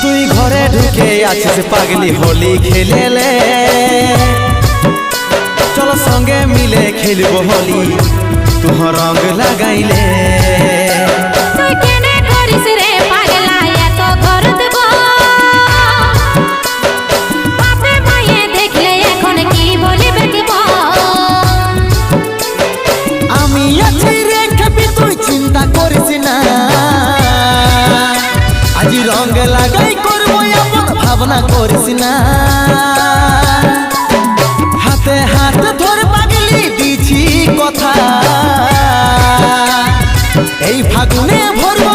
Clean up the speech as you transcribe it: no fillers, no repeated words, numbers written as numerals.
তুই ঘরে ঢুকে আছিস পাগলি হোলি খেলেলে, চল সঙ্গে মিলে খেলব হোলি তুহ রঙ লাগাইলে। তুই কেনে করিস রে পাগলা এত ঘর দেব, বাপে মায়ে দেখলে এখন কি বলিবে দিব। আমি আছি রে খেপি তুই চিন্তা করিস না, আজি রঙ লাগাই করবো এমন ভাবনা করিস না। হাতে হাত ধরে পাগলি দিছি কথা, এই ফাগুনে ভরব